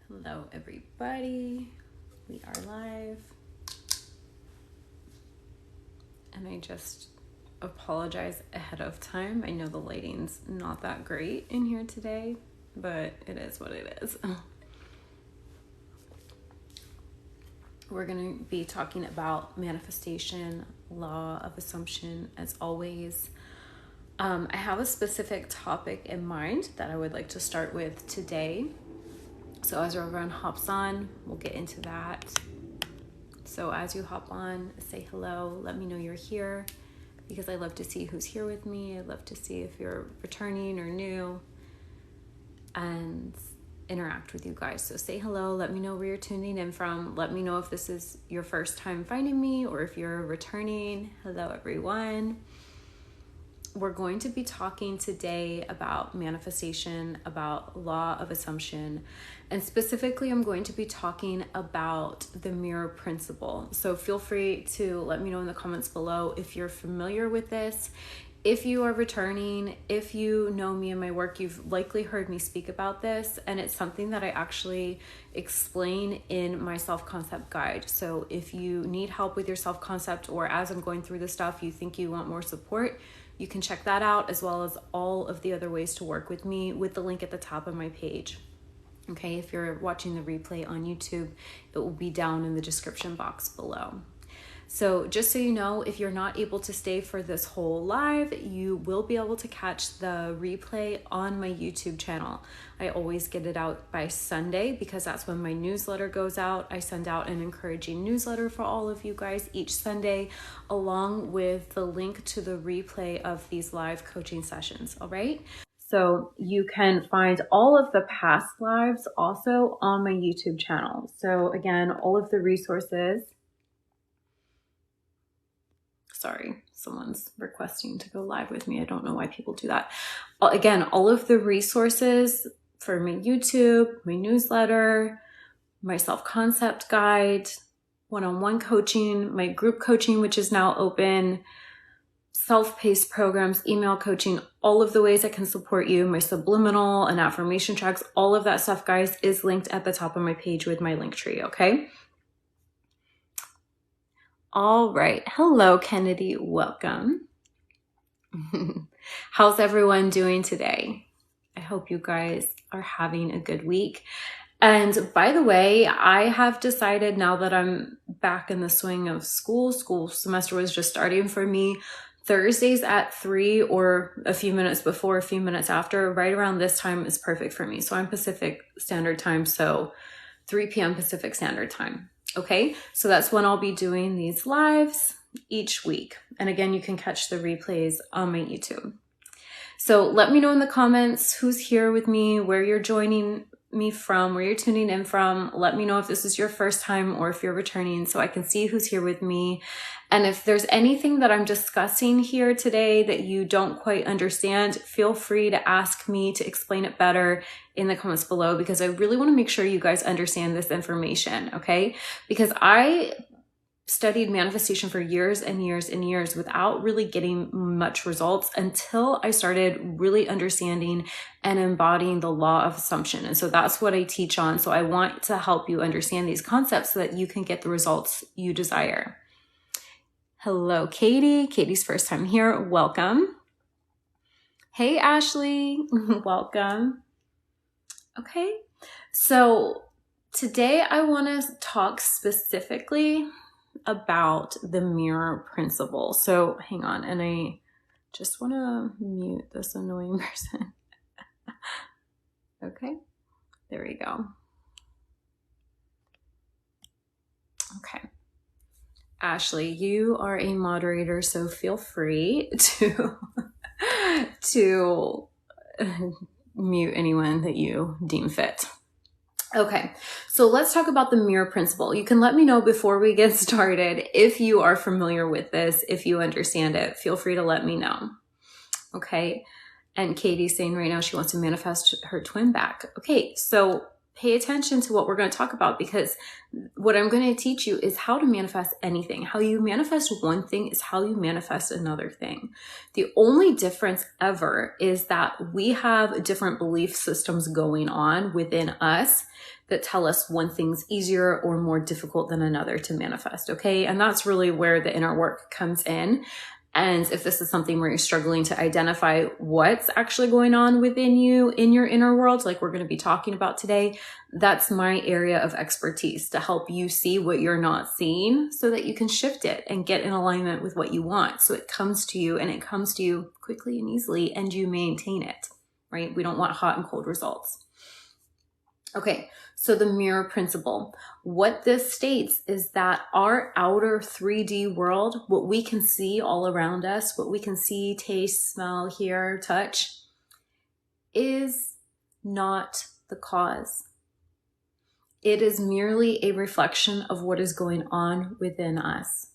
Hello, everybody. We are live. And I just apologize ahead of time. I know the lighting's not that great in here today, but it is what it is. We're going to be talking about manifestation, law of assumption, as always. I have a specific topic in mind that I would like to start with today. So as everyone hops on, we'll get into that. So as you hop on, say hello, let me know you're here, because I love to see who's here with me. I love to see if you're returning or new, and interact with you guys. So say hello, let me know where you're tuning in from. Let me know if this is your first time finding me or if you're returning. Hello, everyone. We're going to be talking today about manifestation, about law of assumption, and specifically I'm going to be talking about the mirror principle. So feel free to let me know in the comments below if you're familiar with this. If you are returning, if you know me and my work, you've likely heard me speak about this, and it's something that I actually explain in my self-concept guide. So if you need help with your self-concept, or as I'm going through this stuff, you think you want more support, you can check that out, as well as all of the other ways to work with me with the link at the top of my page. Okay, if you're watching the replay on YouTube, it will be down in the description box below. So just so you know, if you're not able to stay for this whole live, you will be able to catch the replay on my YouTube channel. I always get it out by Sunday because that's when my newsletter goes out. I send out an encouraging newsletter for all of you guys each Sunday, along with the link to the replay of these live coaching sessions, all right? So you can find all of the past lives also on my YouTube channel. So again, all of the resources. Sorry, someone's requesting to go live with me. I don't know why people do that. Again, all of the resources for my YouTube, my newsletter, my self-concept guide, one-on-one coaching, my group coaching, which is now open, self-paced programs, email coaching, all of the ways I can support you, my subliminal and affirmation tracks, all of that stuff, guys, is linked at the top of my page with my link tree, okay? All right. Hello, Kennedy. Welcome. How's everyone doing today? I hope you guys are having a good week. And by the way, I have decided now that I'm back in the swing of school semester was just starting for me, Thursdays at 3 or a few minutes before, a few minutes after, right around this time is perfect for me. So I'm Pacific Standard Time, so 3 p.m. Pacific Standard Time. Okay, so that's when I'll be doing these lives each week. And again, you can catch the replays on my YouTube. So let me know in the comments who's here with me, where you're joining me from, where you're tuning in from. Let me know if this is your first time or if you're returning, so I can see who's here with me. And if there's anything that I'm discussing here today that you don't quite understand, feel free to ask me to explain it better in the comments below, because I really want to make sure you guys understand this information, okay? Because I studied manifestation for years and years and years without really getting much results until I started really understanding and embodying the law of assumption. And so that's what I teach on. So I want to help you understand these concepts so that you can get the results you desire. Hello, Katie. Katie's first time here. Welcome. Hey, Ashley. Welcome. Okay. So today I want to talk specifically about the mirror principle. So hang on, and I just want to mute this annoying person. Okay, there we go. Okay, Ashley, you are a moderator, so feel free to mute anyone that you deem fit. Okay, so let's talk about the mirror principle. You can let me know before we get started if you are familiar with this, if you understand it. Feel free to let me know. Okay, and Katie's saying right now she wants to manifest her twin back. Okay, so pay attention to what we're going to talk about, because what I'm going to teach you is how to manifest anything. How you manifest one thing is how you manifest another thing. The only difference ever is that we have different belief systems going on within us that tell us one thing's easier or more difficult than another to manifest, okay? And that's really where the inner work comes in. And if this is something where you're struggling to identify what's actually going on within you in your inner world, like we're going to be talking about today, that's my area of expertise, to help you see what you're not seeing so that you can shift it and get in alignment with what you want. So it comes to you, and it comes to you quickly and easily, and you maintain it, right? We don't want hot and cold results. Okay, so the mirror principle. What this states is that our outer 3D world, what we can see all around us, what we can see, taste, smell, hear, touch, is not the cause. It is merely a reflection of what is going on within us.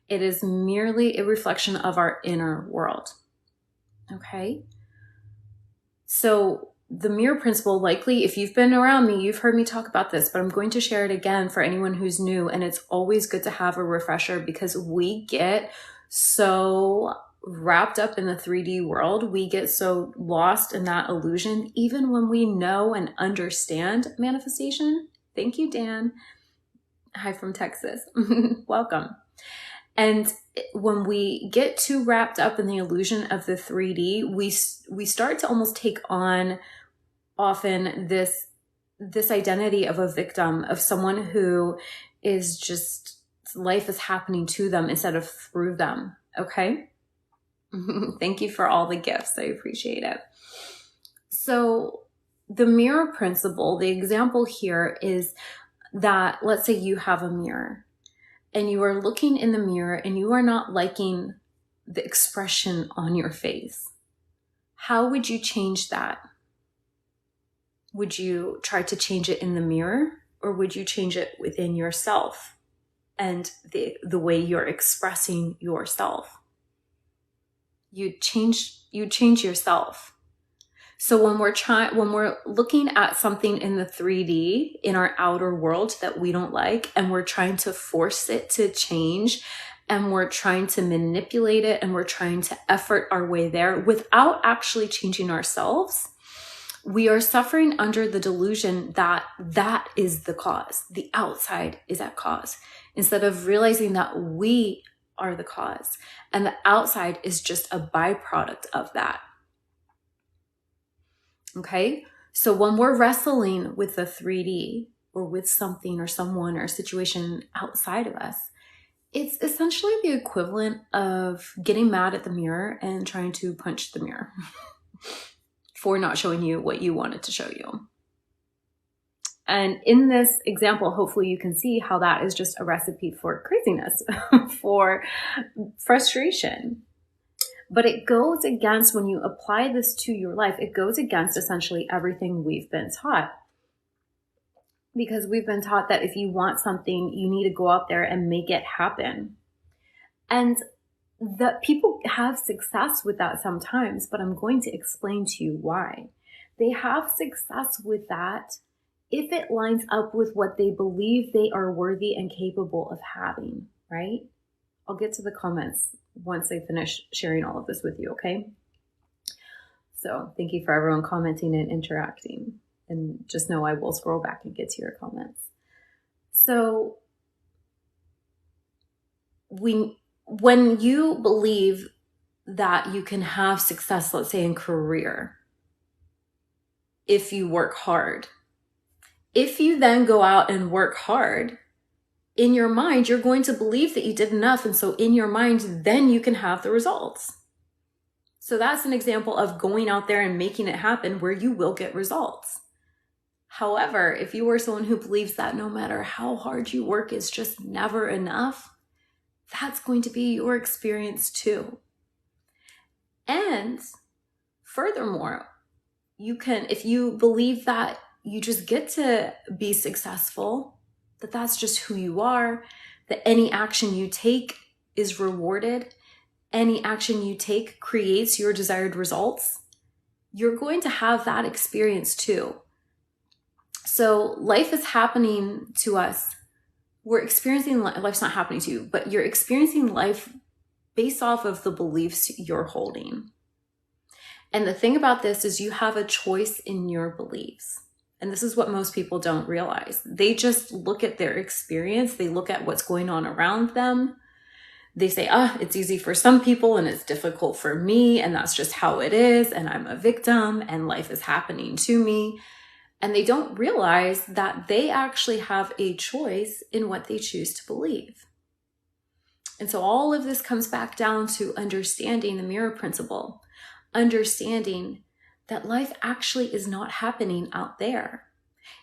It is merely a reflection of our inner world. Okay? So the mirror principle, likely, if you've been around me, you've heard me talk about this, but I'm going to share it again for anyone who's new. And it's always good to have a refresher, because we get so wrapped up in the 3D world. We get so lost in that illusion, even when we know and understand manifestation. Thank you, Dan. Hi from Texas. Welcome. And when we get too wrapped up in the illusion of the 3D, we start to almost take on often this identity of a victim, of someone who is just, life is happening to them instead of through them. Okay. Thank you for all the gifts. I appreciate it. So the mirror principle, the example here is that, let's say you have a mirror and you are looking in the mirror and you are not liking the expression on your face. How would you change that? Would you try to change it in the mirror, or would you change it within yourself and the way you're expressing yourself? You change yourself. So when we're looking at something in the 3D, in our outer world that we don't like, and we're trying to force it to change, and we're trying to manipulate it, and we're trying to effort our way there without actually changing ourselves, we are suffering under the delusion that that is the cause. The outside is at cause, instead of realizing that we are the cause and the outside is just a byproduct of that. Okay, so when we're wrestling with the 3D, or with something or someone or a situation outside of us, it's essentially the equivalent of getting mad at the mirror and trying to punch the mirror for not showing you what you wanted to show you. And in this example, hopefully you can see how that is just a recipe for craziness, for frustration. But it goes against, when you apply this to your life, it goes against essentially everything we've been taught. Because we've been taught that if you want something, you need to go out there and make it happen. And that people have success with that sometimes, but I'm going to explain to you why. They have success with that if it lines up with what they believe they are worthy and capable of having, right? I'll get to the comments once I finish sharing all of this with you, okay? So thank you for everyone commenting and interacting. And just know I will scroll back and get to your comments. So when you believe that you can have success, let's say in career, if you work hard, if you then go out and work hard, in your mind, you're going to believe that you did enough. And so in your mind, then you can have the results. So that's an example of going out there and making it happen, where you will get results. However, if you are someone who believes that no matter how hard you work is just never enough, that's going to be your experience too. And furthermore, you can, if you believe that you just get to be successful, that that's just who you are, that any action you take is rewarded, any action you take creates your desired results, you're going to have that experience too. So life is happening to us. We're experiencing life's not happening to you, but you're experiencing life based off of the beliefs you're holding. And the thing about this is you have a choice in your beliefs. And this is what most people don't realize. They just look at their experience. They look at what's going on around them. They say, it's easy for some people and it's difficult for me. And that's just how it is. And I'm a victim and life is happening to me. And they don't realize that they actually have a choice in what they choose to believe. And so all of this comes back down to understanding the mirror principle, understanding that life actually is not happening out there.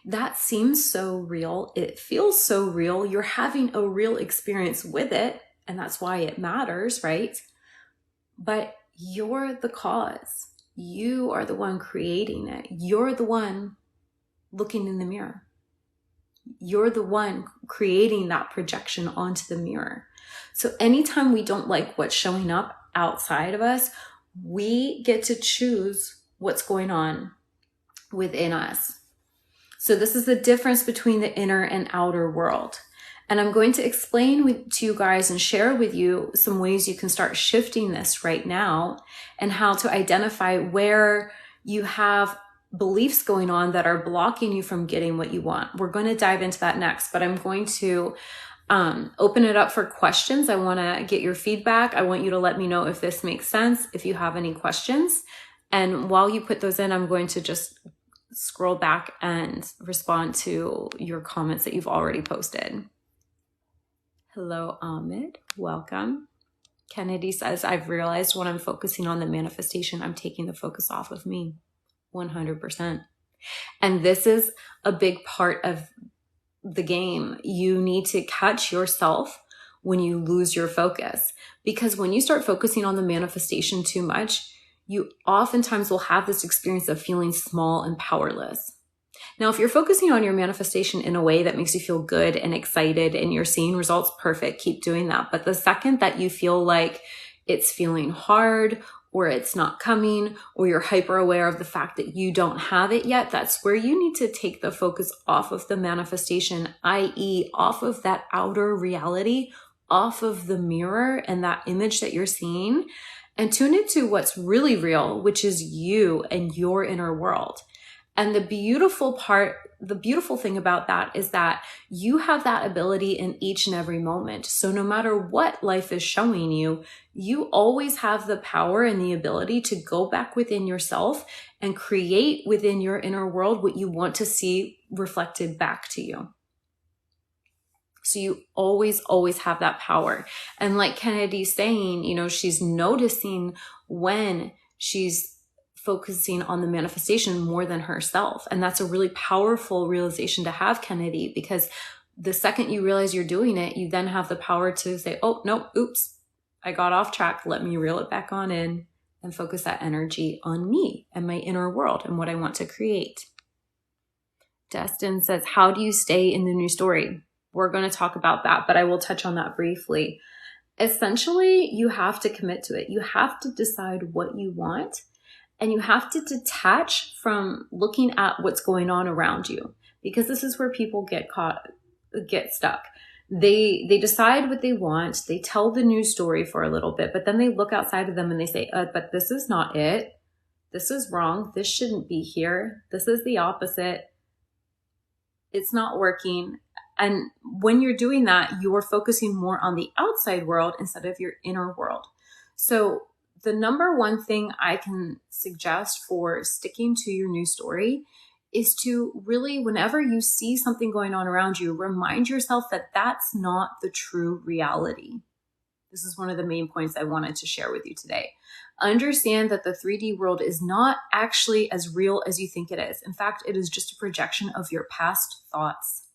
That seems so real. It feels so real. You're having a real experience with it. And that's why it matters, right? But you're the cause. You are the one creating it. You're the one looking in the mirror. You're the one creating that projection onto the mirror. So anytime we don't like what's showing up outside of us, we get to choose what's going on within us. So this is the difference between the inner and outer world. And I'm going to explain to you guys and share with you some ways you can start shifting this right now and how to identify where you have beliefs going on that are blocking you from getting what you want. We're going to dive into that next, but I'm going to open it up for questions. I want to get your feedback. I want you to let me know if this makes sense, if you have any questions. And while you put those in, I'm going to just scroll back and respond to your comments that you've already posted. Hello, Ahmed. Welcome. Kennedy says, I've realized when I'm focusing on the manifestation, I'm taking the focus off of me. 100%. And this is a big part of the game. You need to catch yourself when you lose your focus, because when you start focusing on the manifestation too much, you oftentimes will have this experience of feeling small and powerless. Now, if you're focusing on your manifestation in a way that makes you feel good and excited and you're seeing results, perfect, keep doing that. But the second that you feel like it's feeling hard or it's not coming, or you're hyper aware of the fact that you don't have it yet, that's where you need to take the focus off of the manifestation, i.e. off of that outer reality, off of the mirror and that image that you're seeing, and tune into what's really real, which is you and your inner world. And the beautiful thing about that is that you have that ability in each and every moment. So no matter what life is showing you, you always have the power and the ability to go back within yourself and create within your inner world what you want to see reflected back to you. So you always, always have that power. And like Kennedy's saying, she's noticing when she's focusing on the manifestation more than herself. And that's a really powerful realization to have, Kennedy, because the second you realize you're doing it, you then have the power to say, oh, no, oops, I got off track. Let me reel it back on in and focus that energy on me and my inner world and what I want to create. Destin says, how do you stay in the new story? We're going to talk about that, but I will touch on that briefly. Essentially, you have to commit to it. You have to decide what you want. And you have to detach from looking at what's going on around you, because this is where people get stuck. They decide what they want. They tell the news story for a little bit, but then they look outside of them and they say, but this is not it. This is wrong. This shouldn't be here. This is the opposite. It's not working. And when you're doing that, you're focusing more on the outside world instead of your inner world. So the number one thing I can suggest for sticking to your new story is to really, whenever you see something going on around you, remind yourself that that's not the true reality. This is one of the main points I wanted to share with you today. Understand that the 3D world is not actually as real as you think it is. In fact, it is just a projection of your past thoughts.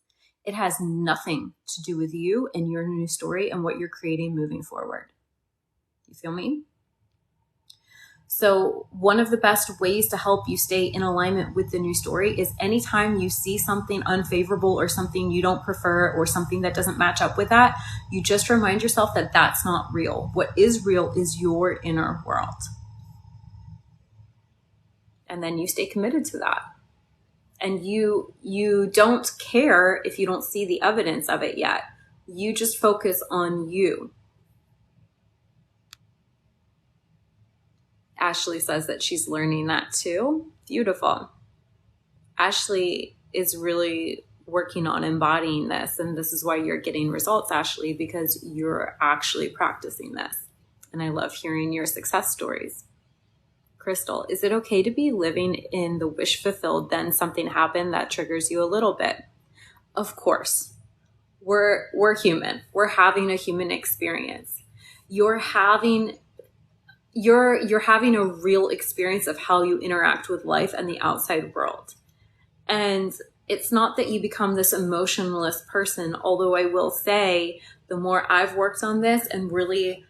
It has nothing to do with you and your new story and what you're creating moving forward. You feel me? So one of the best ways to help you stay in alignment with the new story is anytime you see something unfavorable or something you don't prefer or something that doesn't match up with that, you just remind yourself that that's not real. What is real is your inner world. And then you stay committed to that. And you don't care if you don't see the evidence of it yet. You just focus on you. Ashley says that she's learning that too. Beautiful. Ashley is really working on embodying this, and this is why you're getting results, Ashley, because you're actually practicing this. And I love hearing your success stories. Crystal, is it okay to be living in the wish fulfilled, then something happened that triggers you a little bit? Of course. We're human. We're having a human experience. You're having a real experience of how you interact with life and the outside world. And it's not that you become this emotionless person, although I will say the more I've worked on this and really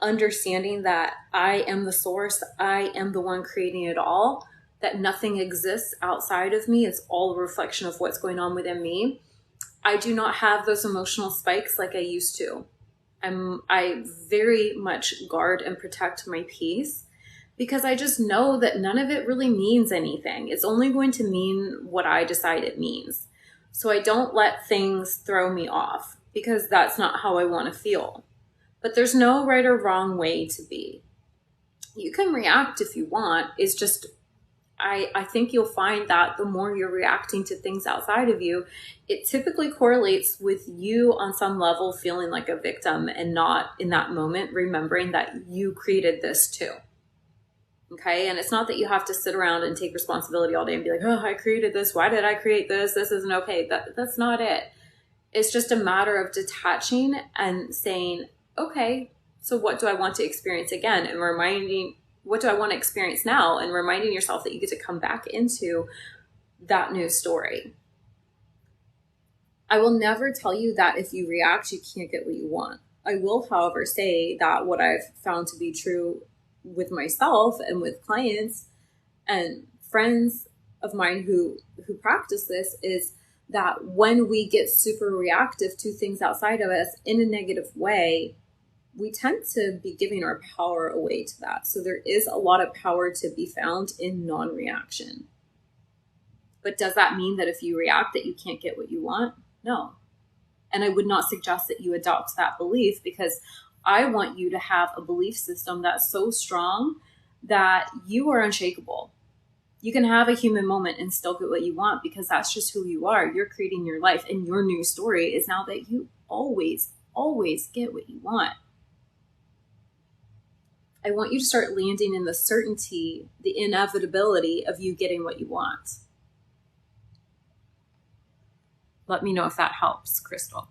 understanding that I am the source, I am the one creating it all, that nothing exists outside of me, it's all a reflection of what's going on within me. I do not have those emotional spikes like I used to. I very much guard and protect my peace because I just know that none of it really means anything. It's only going to mean what I decide it means. So I don't let things throw me off because that's not how I want to feel. But there's no right or wrong way to be. You can react if you want. It's just, I think you'll find that the more you're reacting to things outside of you, it typically correlates with you on some level feeling like a victim and not in that moment remembering that you created this too. Okay. And it's not that you have to sit around and take responsibility all day and be like, oh, I created this. Why did I create this? This isn't okay. That's not it. It's just a matter of detaching and saying, okay, so what do I want to experience again? And what do I want to experience now? And reminding yourself that you get to come back into that new story. I will never tell you that if you react, you can't get what you want. I will, however, say that what I've found to be true with myself and with clients and friends of mine who practice this is that when we get super reactive to things outside of us in a negative way, we tend to be giving our power away to that. So there is a lot of power to be found in non-reaction. But does that mean that if you react that you can't get what you want? No. And I would not suggest that you adopt that belief because I want you to have a belief system that's so strong that you are unshakable. You can have a human moment and still get what you want because that's just who you are. You're creating your life, and your new story is now that you always get what you want. I want you to start landing in the certainty, the inevitability of you getting what you want. Let me know if that helps, Crystal.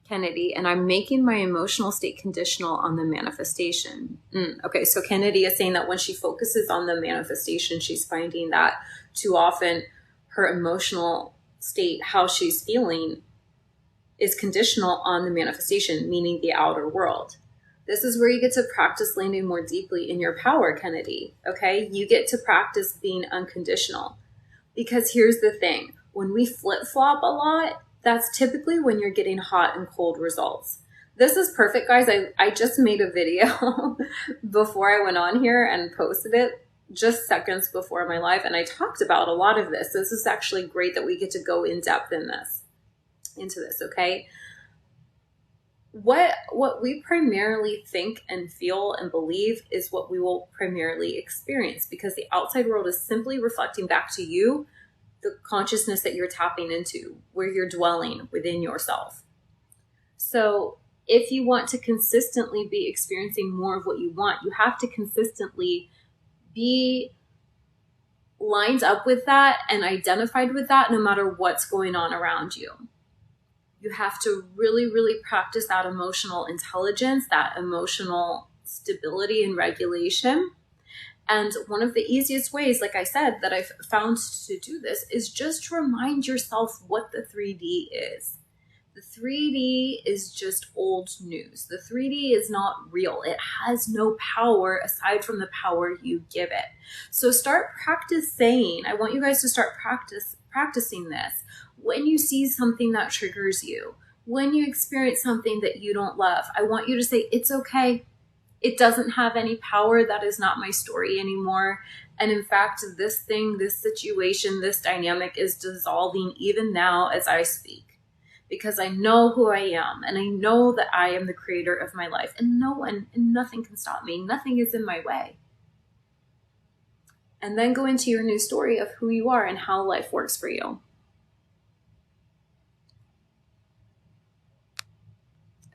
Kennedy, and I'm making my emotional state conditional on the manifestation. Okay, so Kennedy is saying that when she focuses on the manifestation, she's finding that too often her emotional state, how she's feeling, is conditional on the manifestation, meaning the outer world. This is where you get to practice landing more deeply in your power, Kennedy. Okay, you get to practice being unconditional. Because here's the thing, when we flip-flop a lot, that's typically when you're getting hot and cold results. This is perfect, guys. I just made a video before I went on here and posted it just seconds before my live, and I talked about a lot of this. This is actually great that we get to go in depth into this, okay? What we primarily think and feel and believe is what we will primarily experience, because the outside world is simply reflecting back to you the consciousness that you're tapping into, where you're dwelling within yourself. So if you want to consistently be experiencing more of what you want, you have to consistently be lined up with that and identified with that no matter what's going on around you. You have to really, really practice that emotional intelligence, that emotional stability and regulation. And one of the easiest ways, like I said, that I've found to do this is just remind yourself what the 3D is. The 3D is just old news. The 3D is not real. It has no power aside from the power you give it. So start practicing. I want you guys to start practicing this. When you see something that triggers you, when you experience something that you don't love, I want you to say, it's okay. It doesn't have any power. That is not my story anymore. And in fact, this thing, this situation, this dynamic is dissolving even now as I speak. Because I know who I am, and I know that I am the creator of my life, and no one and nothing can stop me. Nothing is in my way. And then go into your new story of who you are and how life works for you.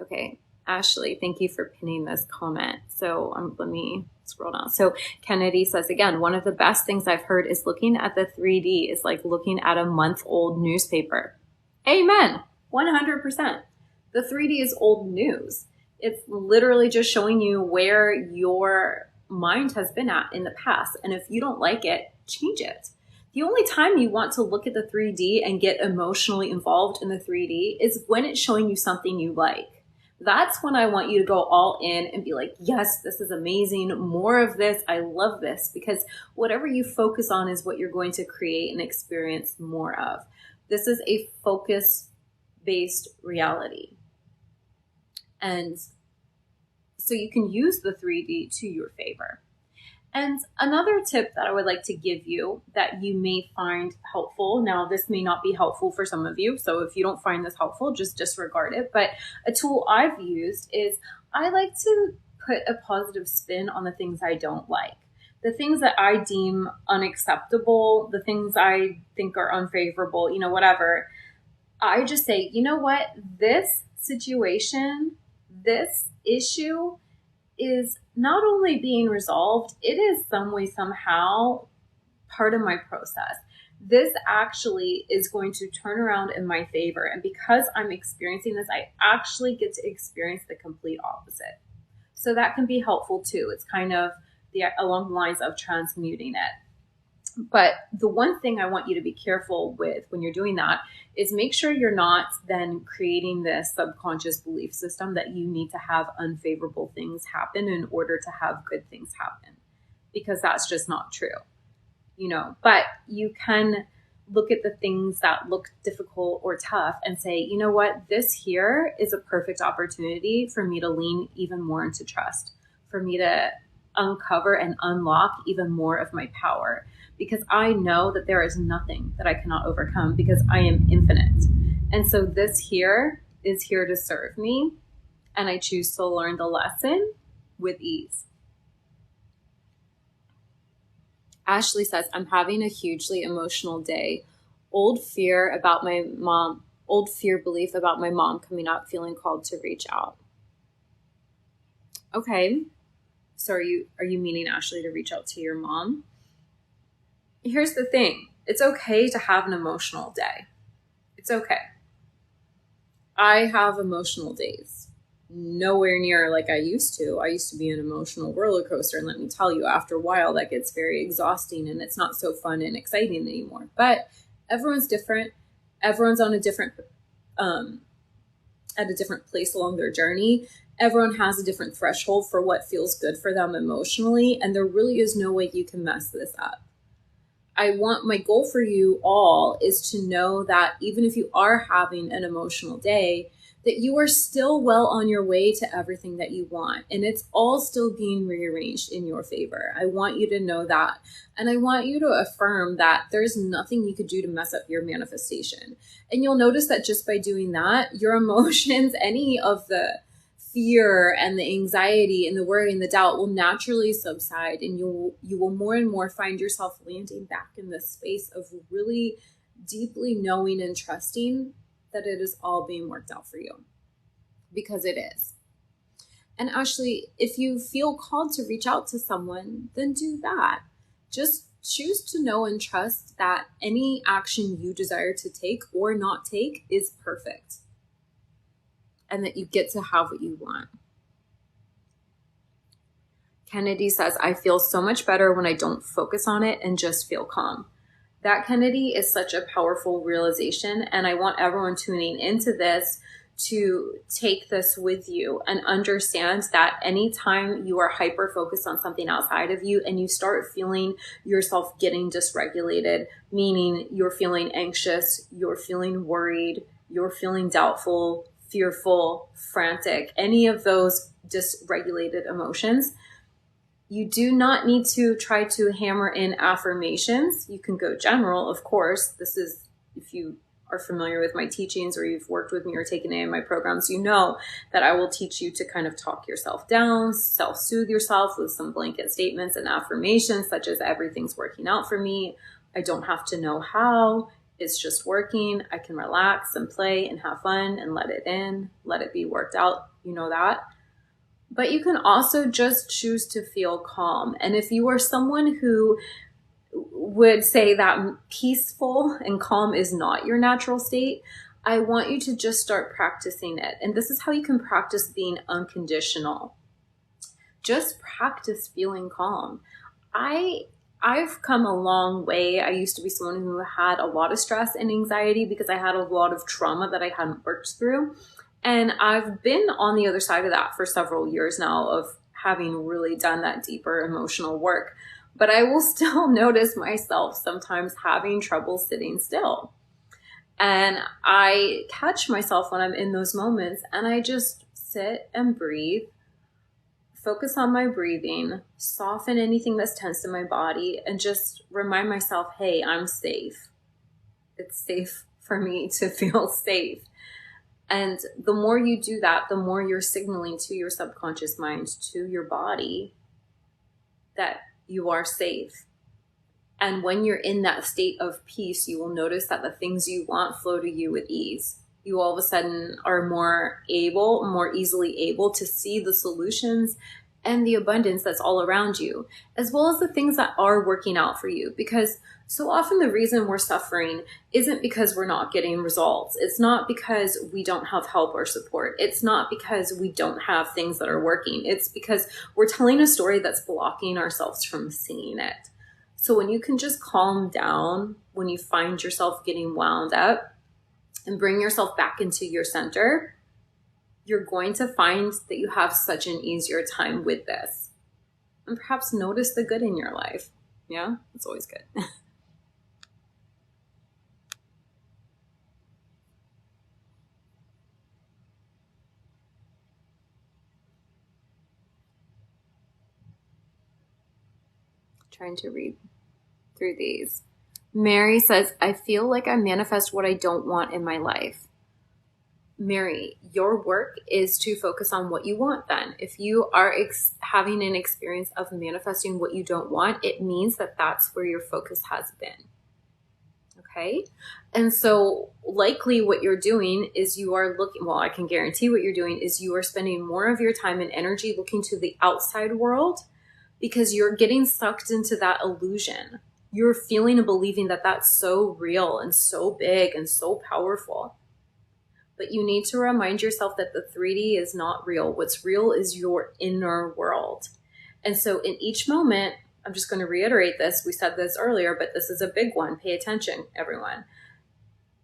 Okay, Ashley, thank you for pinning this comment. So let me scroll down. So Kennedy says, again, one of the best things I've heard is looking at the 3D is like looking at a month-old newspaper. Amen. 100%. The 3D is old news. It's literally just showing you where your mind has been at in the past. And if you don't like it, change it. The only time you want to look at the 3D and get emotionally involved in the 3D is when it's showing you something you like. That's when I want you to go all in and be like, yes, this is amazing. More of this. I love this. Because whatever you focus on is what you're going to create and experience more of. This is a focus-based reality. And so you can use the 3D to your favor. And another tip that I would like to give you that you may find helpful. Now, this may not be helpful for some of you. So if you don't find this helpful, just disregard it. But a tool I've used is I like to put a positive spin on the things I don't like. The things that I deem unacceptable, the things I think are unfavorable, whatever. I just say, you know what? This situation, this issue is not only being resolved, it is some way, somehow part of my process. This actually is going to turn around in my favor. And because I'm experiencing this, I actually get to experience the complete opposite. So that can be helpful too. It's kind of along the lines of transmuting it. But the one thing I want you to be careful with when you're doing that is make sure you're not then creating this subconscious belief system that you need to have unfavorable things happen in order to have good things happen, because that's just not true, But you can look at the things that look difficult or tough and say, you know what, this here is a perfect opportunity for me to lean even more into trust, for me to uncover and unlock even more of my power. Because I know that there is nothing that I cannot overcome because I am infinite. And so this here is here to serve me. And I choose to learn the lesson with ease. Ashley says, I'm having a hugely emotional day. Old fear belief about my mom coming up, feeling called to reach out. Okay. So are you meaning, Ashley, to reach out to your mom? Here's the thing. It's okay to have an emotional day. It's okay. I have emotional days. Nowhere near like I used to. I used to be an emotional roller coaster. And let me tell you, after a while, that gets very exhausting and it's not so fun and exciting anymore. But everyone's different. Everyone's on a different, at a different place along their journey. Everyone has a different threshold for what feels good for them emotionally. And there really is no way you can mess this up. My goal for you all is to know that even if you are having an emotional day, that you are still well on your way to everything that you want. And it's all still being rearranged in your favor. I want you to know that. And I want you to affirm that there's nothing you could do to mess up your manifestation. And you'll notice that just by doing that, your emotions, any of the fear and the anxiety and the worry and the doubt will naturally subside, and you will more and more find yourself landing back in this space of really deeply knowing and trusting that it is all being worked out for you, because it is. And Ashley, if you feel called to reach out to someone, then do that. Just choose to know and trust that any action you desire to take or not take is perfect, and that you get to have what you want. Kennedy says, I feel so much better when I don't focus on it and just feel calm. That, Kennedy, is such a powerful realization. And I want everyone tuning into this to take this with you and understand that anytime you are hyper focused on something outside of you and you start feeling yourself getting dysregulated, meaning you're feeling anxious, you're feeling worried, you're feeling doubtful, fearful, frantic, any of those dysregulated emotions, You do not need to try to hammer in affirmations. You can go general, of course. This is, if you are familiar with my teachings or you've worked with me or taken any of my programs, you know that I will teach you to kind of talk yourself down, self-soothe yourself with some blanket statements and affirmations such as everything's working out for me. I don't have to know how. It's just working. I can relax and play and have fun and let it in, let it be worked out. You know that. But you can also just choose to feel calm. And if you are someone who would say that peaceful and calm is not your natural state, I want you to just start practicing it. And this is how you can practice being unconditional. Just practice feeling calm. I've come a long way. I used to be someone who had a lot of stress and anxiety because I had a lot of trauma that I hadn't worked through. And I've been on the other side of that for several years now of having really done that deeper emotional work. But I will still notice myself sometimes having trouble sitting still. And I catch myself when I'm in those moments and I just sit and breathe, focus on my breathing, soften anything that's tense in my body, and just remind myself, hey, I'm safe. It's safe for me to feel safe. And the more you do that, the more you're signaling to your subconscious mind, to your body, that you are safe. And when you're in that state of peace, you will notice that the things you want flow to you with ease. You all of a sudden are more easily able to see the solutions and the abundance that's all around you, as well as the things that are working out for you. Because so often the reason we're suffering isn't because we're not getting results. It's not because we don't have help or support. It's not because we don't have things that are working. It's because we're telling a story that's blocking ourselves from seeing it. So when you can just calm down, when you find yourself getting wound up and bring yourself back into your center, you're going to find that you have such an easier time with this. And perhaps notice the good in your life. Yeah, it's always good. Trying to read through these. Mary says, I feel like I manifest what I don't want in my life. Mary, your work is to focus on what you want then. If you are having an experience of manifesting what you don't want, it means that that's where your focus has been. Okay? And so likely what you're doing is you are looking, well, I can guarantee what you're doing is you are spending more of your time and energy looking to the outside world because you're getting sucked into that illusion. You're feeling and believing that that's so real and so big and so powerful. But you need to remind yourself that the 3D is not real. What's real is your inner world. And so in each moment, I'm just going to reiterate this. We said this earlier, but this is a big one. Pay attention, everyone.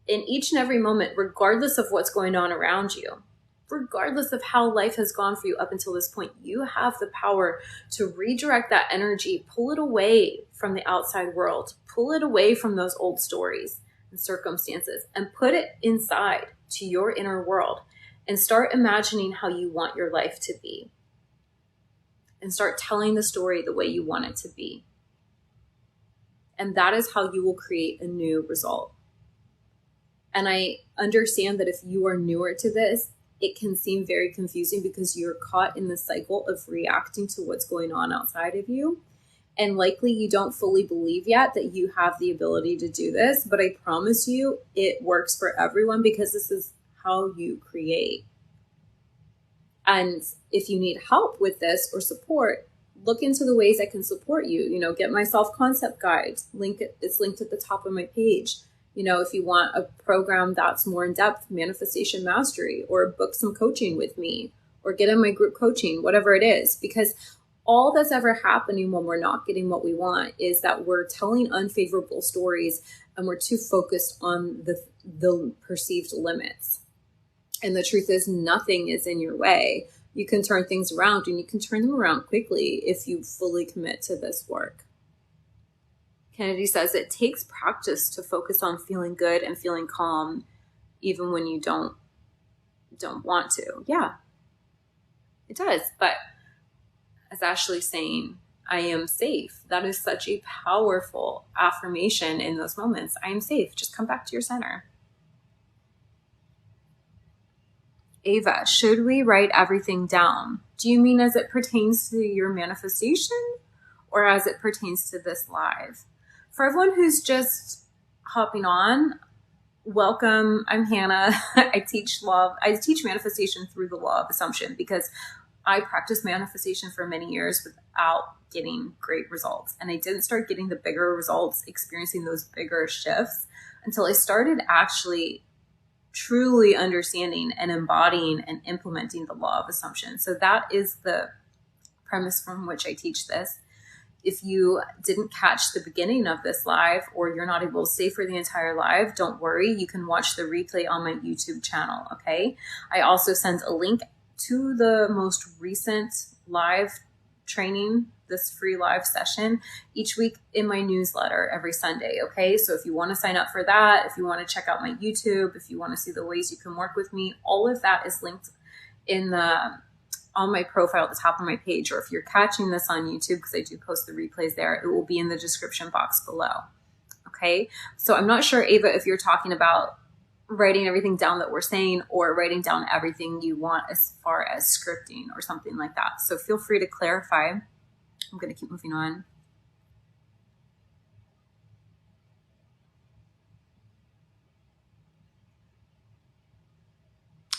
In each and every moment, regardless of what's going on around you, regardless of how life has gone for you up until this point, you have the power to redirect that energy, pull it away from the outside world, pull it away from those old stories and circumstances, and put it inside to your inner world and start imagining how you want your life to be. And start telling the story the way you want it to be. And that is how you will create a new result. And I understand that if you are newer to this, it can seem very confusing because you're caught in the cycle of reacting to what's going on outside of you. And likely you don't fully believe yet that you have the ability to do this, but I promise you it works for everyone because this is how you create. And if you need help with this or support, look into the ways I can support you. You know, get my self-concept guide. It's linked at the top of my page. You know, if you want a program that's more in-depth, Manifestation Mastery, or book some coaching with me, or get in my group coaching, whatever it is. Because all that's ever happening when we're not getting what we want is that we're telling unfavorable stories and we're too focused on the perceived limits. And the truth is nothing is in your way. You can turn things around, and you can turn them around quickly if you fully commit to this work. Kennedy says it takes practice to focus on feeling good and feeling calm, even when you don't want to. Yeah, it does. But as Ashley's saying, I am safe. That is such a powerful affirmation in those moments. I am safe. Just come back to your center. Ava, should we write everything down? Do you mean as it pertains to your manifestation or as it pertains to this live? For everyone who's just hopping on, welcome. I'm Hannah. I teach manifestation through the law of assumption because I practiced manifestation for many years without getting great results. And I didn't start getting the bigger results, experiencing those bigger shifts until I started actually truly understanding and embodying and implementing the law of assumption. So that is the premise from which I teach this. If you didn't catch the beginning of this live or you're not able to stay for the entire live, don't worry. You can watch the replay on my YouTube channel, okay? I also send a link to the most recent live training, this free live session, each week in my newsletter every Sunday, okay? So if you want to sign up for that, if you want to check out my YouTube, if you want to see the ways you can work with me, all of that is linked on my profile at the top of my page, or if you're catching this on YouTube, because I do post the replays there, it will be in the description box below. Okay. So I'm not sure, Ava, if you're talking about writing everything down that we're saying or writing down everything you want as far as scripting or something like that. So feel free to clarify. I'm going to keep moving on.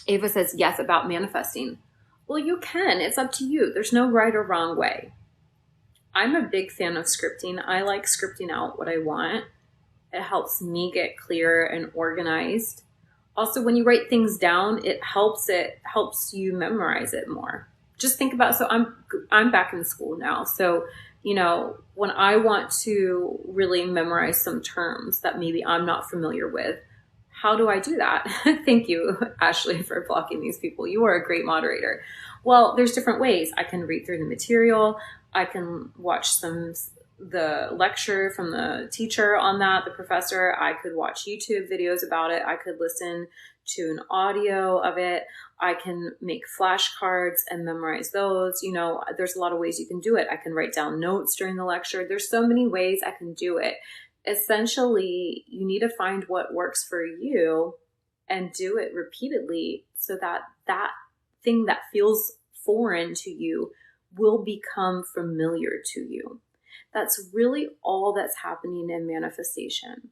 Ava says, yes, about manifesting. Well, you can. It's up to you. There's no right or wrong way. I'm a big fan of scripting. I like scripting out what I want. It helps me get clear and organized. Also, when you write things down, it helps you memorize it more. Just think about, so I'm back in school now. So, when I want to really memorize some terms that maybe I'm not familiar with, how do I do that? Thank you, Ashley, for blocking these people. You are a great moderator. Well, there's different ways. I can read through the material. I can watch the lecture from the teacher on that, the professor. I could watch YouTube videos about it. I could listen to an audio of it. I can make flashcards and memorize those. There's a lot of ways you can do it. I can write down notes during the lecture. There's so many ways I can do it. Essentially, you need to find what works for you and do it repeatedly so that that thing that feels foreign to you will become familiar to you. That's really all that's happening in manifestation.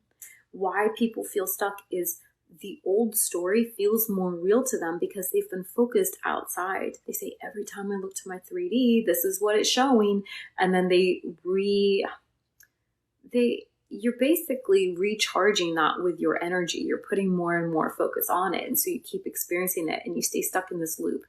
Why people feel stuck is the old story feels more real to them because they've been focused outside. They say, every time I look to my 3D, this is what it's showing. And then you're basically recharging that with your energy. You're putting more and more focus on it. And so you keep experiencing it and you stay stuck in this loop.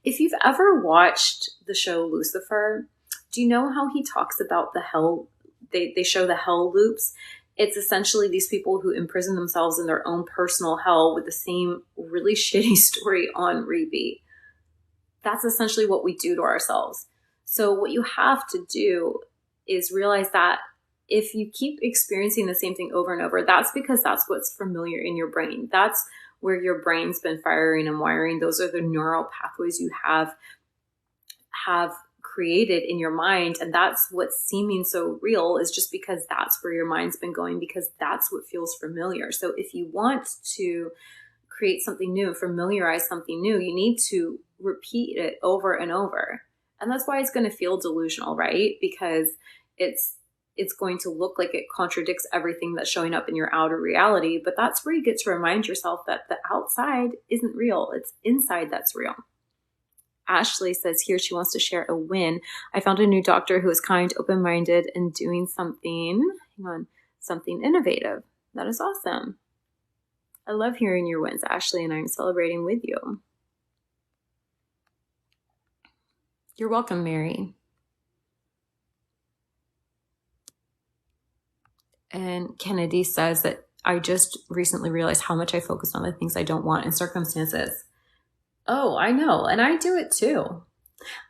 If you've ever watched the show Lucifer, do you know how he talks about the hell? They show the hell loops. It's essentially these people who imprison themselves in their own personal hell with the same really shitty story on repeat. That's essentially what we do to ourselves. So what you have to do is realize that if you keep experiencing the same thing over and over, that's because that's what's familiar in your brain. That's where your brain's been firing and wiring. Those are the neural pathways you have created in your mind. And that's what's seeming so real, is just because that's where your mind's been going, because that's what feels familiar. So if you want to create something new, familiarize something new, you need to repeat it over and over. And that's why it's going to feel delusional, right? Because it's going to look like it contradicts everything that's showing up in your outer reality. But that's where you get to remind yourself that the outside isn't real. It's inside that's real. Ashley says here she wants to share a win. I found a new doctor who is kind, open-minded, and doing something innovative. That is awesome. I love hearing your wins, Ashley, and I'm celebrating with you. You're welcome, Mary. And Kennedy says that I just recently realized how much I focused on the things I don't want in circumstances. Oh, I know. And I do it too.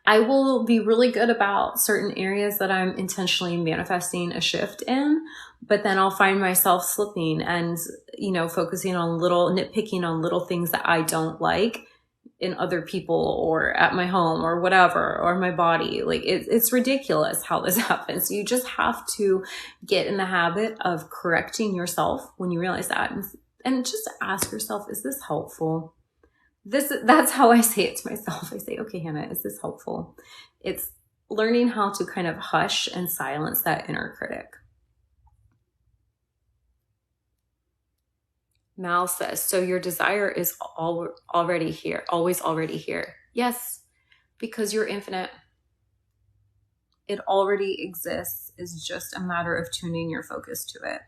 I will be really good about certain areas that I'm intentionally manifesting a shift in, but then I'll find myself slipping and, focusing on nitpicking on little things that I don't like in other people or at my home or whatever, or my body. Like it's ridiculous how this happens. So you just have to get in the habit of correcting yourself when you realize that, and just ask yourself, is this helpful? That's how I say it to myself. I say, okay, Hannah, is this helpful? It's learning how to kind of hush and silence that inner critic. Mal says, so your desire is already here, always already here. Yes, because you're infinite. It already exists. It's just a matter of tuning your focus to it.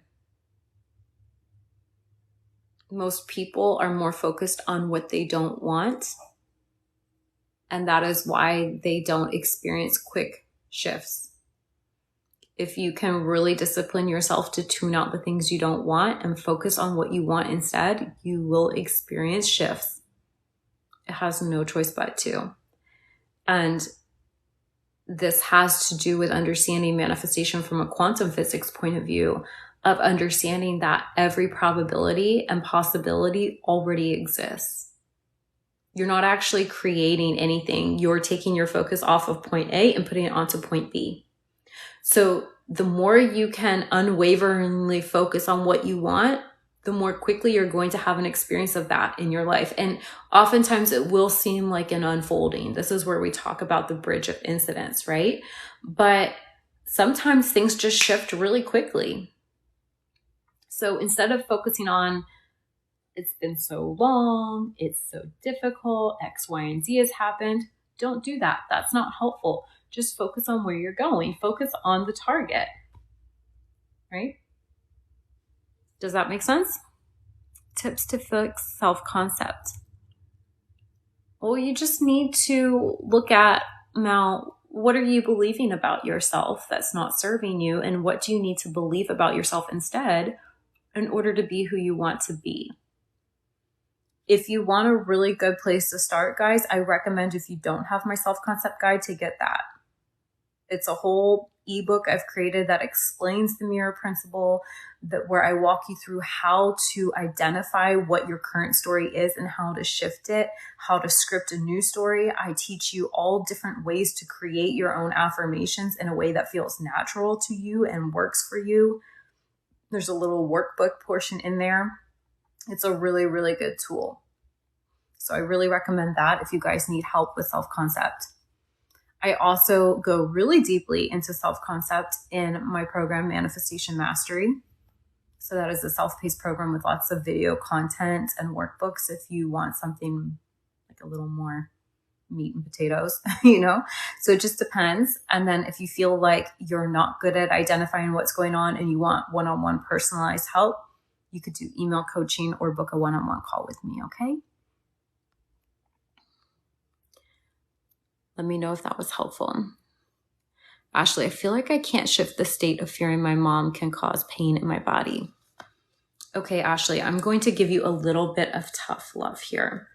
Most people are more focused on what they don't want, and that is why they don't experience quick shifts. If you can really discipline yourself to tune out the things you don't want and focus on what you want instead, you will experience shifts. It has no choice but to. And this has to do with understanding manifestation from a quantum physics point of view, of understanding that every probability and possibility already exists. You're not actually creating anything. You're taking your focus off of point A and putting it onto point B. So the more you can unwaveringly focus on what you want, the more quickly you're going to have an experience of that in your life. And oftentimes it will seem like an unfolding. This is where we talk about the bridge of incidents, right? But sometimes things just shift really quickly. So instead of focusing on, it's been so long, it's so difficult, X, Y, and Z has happened, don't do that. That's not helpful. Just focus on where you're going. Focus on the target, right? Does that make sense? Tips to fix self-concept. Well, you just need to look at, now, what are you believing about yourself that's not serving you? And what do you need to believe about yourself instead in order to be who you want to be? If you want a really good place to start, guys, I recommend, if you don't have my self-concept guide, to get that. It's a whole ebook I've created that explains the mirror principle, that where I walk you through how to identify what your current story is and how to shift it, how to script a new story. I teach you all different ways to create your own affirmations in a way that feels natural to you and works for you. There's a little workbook portion in there. It's a really, really good tool. So I really recommend that if you guys need help with self-concept. I also go really deeply into self-concept in my program, Manifestation Mastery. So that is a self-paced program with lots of video content and workbooks if you want something like a little more meat and potatoes, So it just depends. And then if you feel like you're not good at identifying what's going on and you want one-on-one personalized help, you could do email coaching or book a one-on-one call with me, okay? Let me know if that was helpful. Ashley, I feel like I can't shift the state of fearing my mom can cause pain in my body. Okay, Ashley, I'm going to give you a little bit of tough love here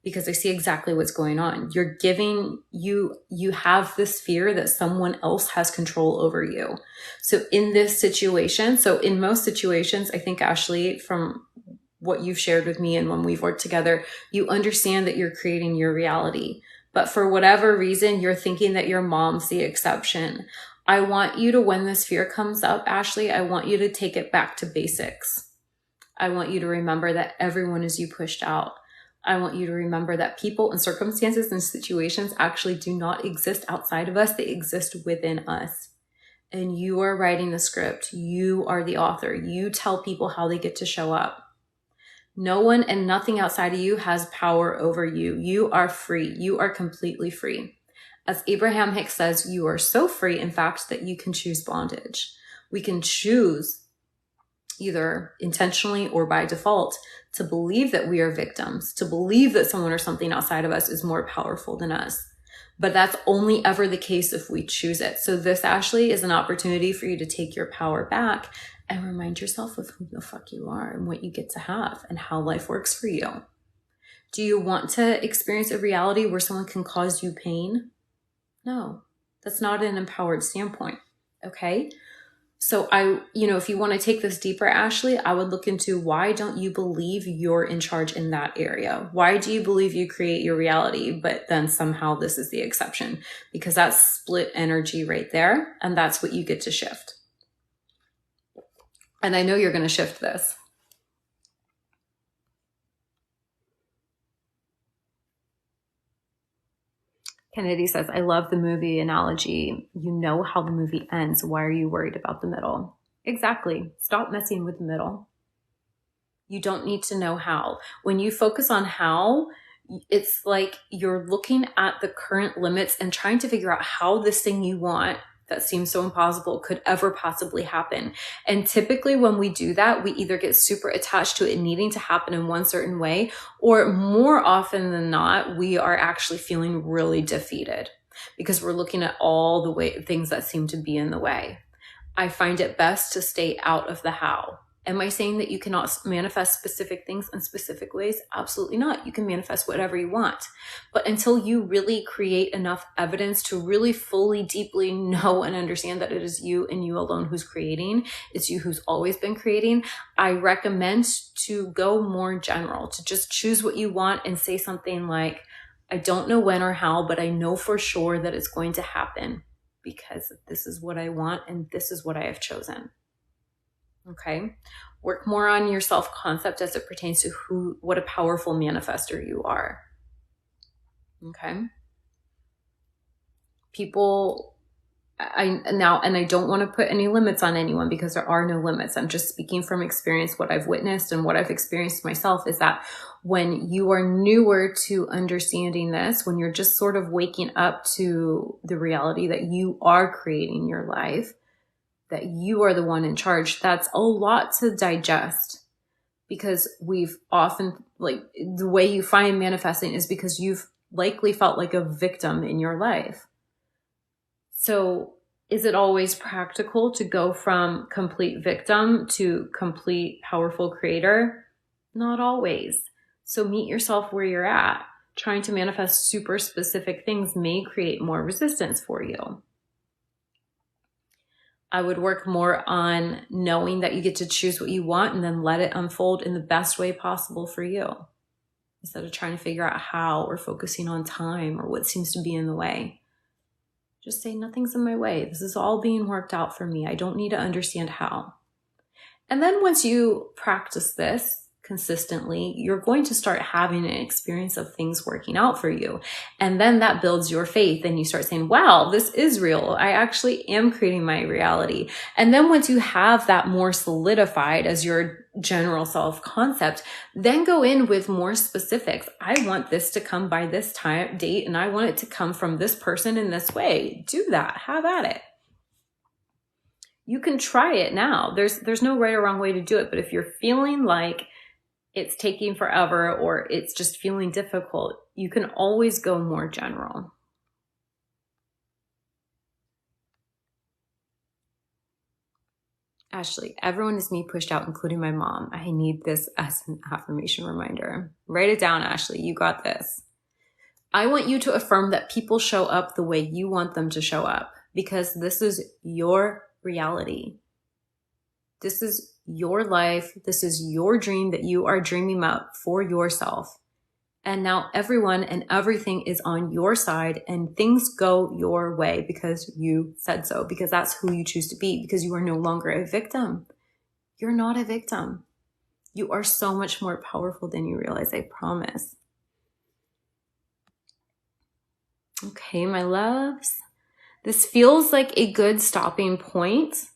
because I see exactly what's going on. You're giving, you have this fear that someone else has control over you. So in this situation, in most situations, I think, Ashley, from what you've shared with me and when we've worked together, you understand that you're creating your reality. But for whatever reason, you're thinking that your mom's the exception. I want you to, when this fear comes up, Ashley, I want you to take it back to basics. I want you to remember that everyone is you pushed out. I want you to remember that people and circumstances and situations actually do not exist outside of us. They exist within us. And you are writing the script. You are the author. You tell people how they get to show up. No one and nothing outside of you has power over you. You are free. You are completely free. As Abraham Hicks says, you are so free, in fact, that you can choose bondage. We can choose, either intentionally or by default, to believe that we are victims, to believe that someone or something outside of us is more powerful than us. But that's only ever the case if we choose it. So this, Ashley, is an opportunity for you to take your power back and remind yourself of who the fuck you are and what you get to have and how life works for you. Do you want to experience a reality where someone can cause you pain? No, that's not an empowered standpoint. Okay. So if you want to take this deeper, Ashley, I would look into, why don't you believe you're in charge in that area? Why do you believe you create your reality, but then somehow this is the exception? Because that's split energy right there. And that's what you get to shift. And I know you're going to shift this. Kennedy says, I love the movie analogy. You know how the movie ends. Why are you worried about the middle? Exactly. Stop messing with the middle. You don't need to know how. When you focus on how, it's like you're looking at the current limits and trying to figure out how this thing you want that seems so impossible could ever possibly happen. And typically when we do that, we either get super attached to it needing to happen in one certain way, or more often than not, we are actually feeling really defeated because we're looking at all the things that seem to be in the way. I find it best to stay out of the how. Am I saying that you cannot manifest specific things in specific ways? Absolutely not. You can manifest whatever you want. But until you really create enough evidence to really fully, deeply know and understand that it is you and you alone who's creating, it's you who's always been creating, I recommend to go more general, to just choose what you want and say something like, I don't know when or how, but I know for sure that it's going to happen because this is what I want and this is what I have chosen. Okay. Work more on your self-concept as it pertains to what a powerful manifester you are. Okay. People, I don't want to put any limits on anyone because there are no limits. I'm just speaking from experience. What I've witnessed and what I've experienced myself is that when you are newer to understanding this, when you're just sort of waking up to the reality that you are creating your life, that you are the one in charge, that's a lot to digest, because we've often, like, the way you find manifesting is because you've likely felt like a victim in your life. So is it always practical to go from complete victim to complete powerful creator? Not always. So meet yourself where you're at. Trying to manifest super specific things may create more resistance for you. I would work more on knowing that you get to choose what you want and then let it unfold in the best way possible for you, instead of trying to figure out how or focusing on time or what seems to be in the way. Just say, nothing's in my way. This is all being worked out for me. I don't need to understand how. And then once you practice this consistently, you're going to start having an experience of things working out for you. And then that builds your faith and you start saying, wow, this is real. I actually am creating my reality. And then once you have that more solidified as your general self-concept, then go in with more specifics. I want this to come by this time, date, and I want it to come from this person in this way. Do that. Have at it. You can try it now. There's no right or wrong way to do it. But if you're feeling like it's taking forever or it's just feeling difficult, you can always go more general. Ashley, everyone is me pushed out, including my mom. I need this as an affirmation reminder. Write it down, Ashley. You got this. I want you to affirm that people show up the way you want them to show up, because this is your reality. This is your life. This is your dream that you are dreaming up for yourself. And now everyone and everything is on your side and things go your way because you said so, because that's who you choose to be, because you are no longer a victim. You're not a victim. You are so much more powerful than you realize, I promise. Okay, my loves. This feels like a good stopping point.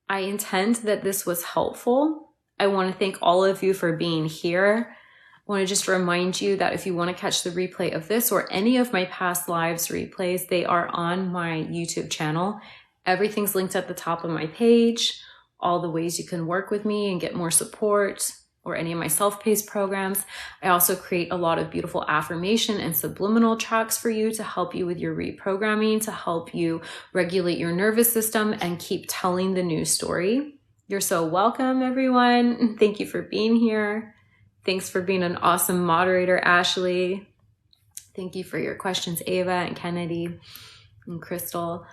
I intend that this was helpful. I want to thank all of you for being here. I want to just remind you that if you want to catch the replay of this or any of my past lives replays, they are on my YouTube channel. Everything's linked at the top of my page, all the ways you can work with me and get more support, or any of my self-paced programs. I also create a lot of beautiful affirmation and subliminal tracks for you to help you with your reprogramming, to help you regulate your nervous system and keep telling the new story. You're so welcome, everyone. Thank you for being here. Thanks for being an awesome moderator, Ashley. Thank you for your questions, Ava and Kennedy and Crystal.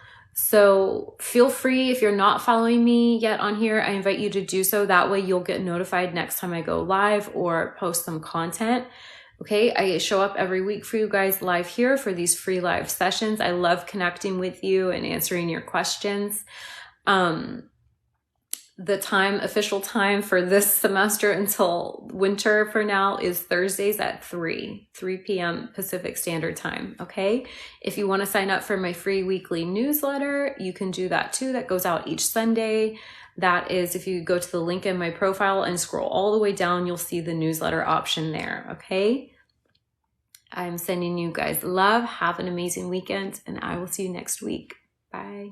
So feel free, if you're not following me yet on here, I invite you to do so. That way you'll get notified next time I go live or post some content. Okay, I show up every week for you guys live here for these free live sessions. I love connecting with you and answering your questions. The official time for this semester until winter for now is Thursdays at 3 p.m. Pacific Standard Time, okay? If you want to sign up for my free weekly newsletter, you can do that too. That goes out each Sunday. That is, if you go to the link in my profile and scroll all the way down, you'll see the newsletter option there, okay? I'm sending you guys love. Have an amazing weekend, and I will see you next week. Bye.